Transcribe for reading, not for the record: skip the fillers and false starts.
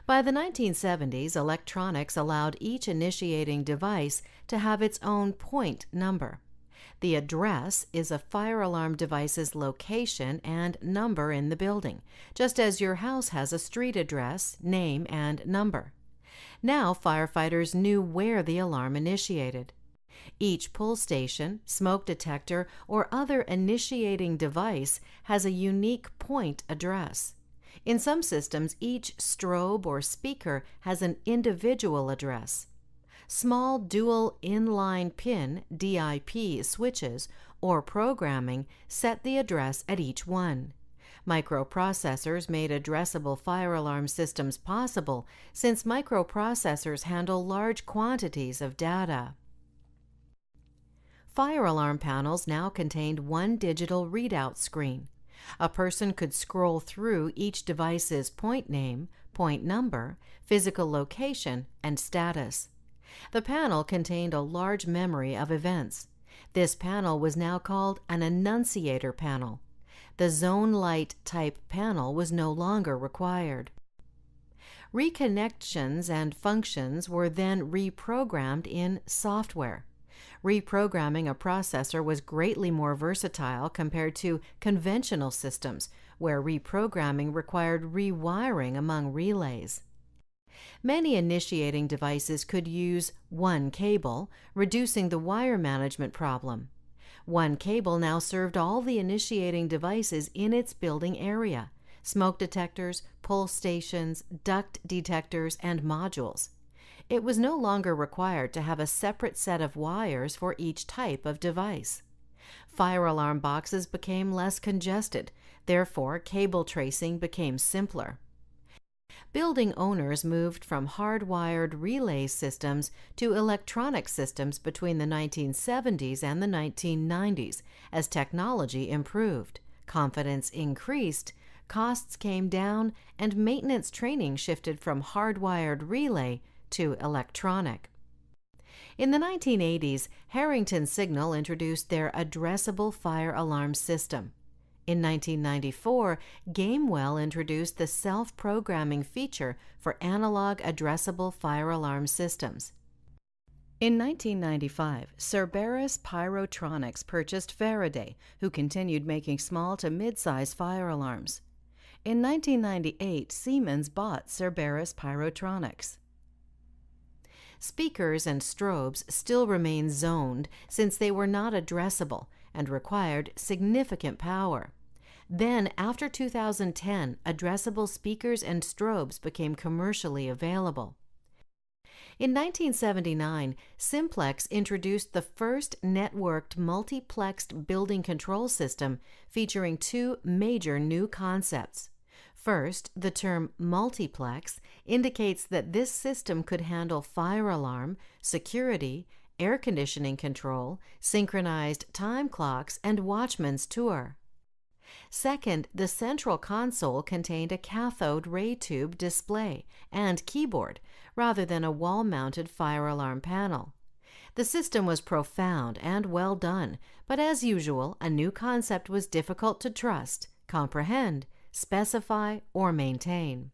By the 1970s, electronics allowed each initiating device to have its own point number. The address is a fire alarm device's location and number in the building, just as your house has a street address, name, and number. Now firefighters knew where the alarm initiated. Each pull station, smoke detector, or other initiating device has a unique point address. In some systems, each strobe or speaker has an individual address. Small dual inline pin (DIP) switches or programming set the address at each one. Microprocessors made addressable fire alarm systems possible since microprocessors handle large quantities of data. Fire alarm panels now contained one digital readout screen. A person could scroll through each device's point name, point number, physical location, and status. The panel contained a large memory of events. This panel was now called an annunciator panel. The zone light type panel was no longer required. Reconnections and functions were then reprogrammed in software. Reprogramming a processor was greatly more versatile compared to conventional systems, where reprogramming required rewiring among relays. Many initiating devices could use one cable, reducing the wire management problem. One cable now served all the initiating devices in its building area: smoke detectors, pull stations, duct detectors, and modules. It was no longer required to have a separate set of wires for each type of device. Fire alarm boxes became less congested, therefore cable tracing became simpler. Building owners moved from hardwired relay systems to electronic systems between the 1970s and the 1990s as technology improved, confidence increased, costs came down, and maintenance training shifted from hardwired relay to electronic. In the 1980s, Harrington Signal introduced their addressable fire alarm system. In 1994, Gamewell introduced the self-programming feature for analog addressable fire alarm systems. In 1995, Cerberus Pyrotronics purchased Faraday, who continued making small to mid-size fire alarms. In 1998, Siemens bought Cerberus Pyrotronics. Speakers and strobes still remain zoned since they were not addressable and required significant power. Then, after 2010, addressable speakers and strobes became commercially available. In 1979, Simplex introduced the first networked multiplexed building control system featuring two major new concepts. First, the term multiplex indicates that this system could handle fire alarm, security, air conditioning control, synchronized time clocks, and watchman's tour. Second, the central console contained a cathode ray tube display and keyboard rather than a wall-mounted fire alarm panel. The system was profound and well done, but as usual, a new concept was difficult to trust, comprehend, specify, or maintain.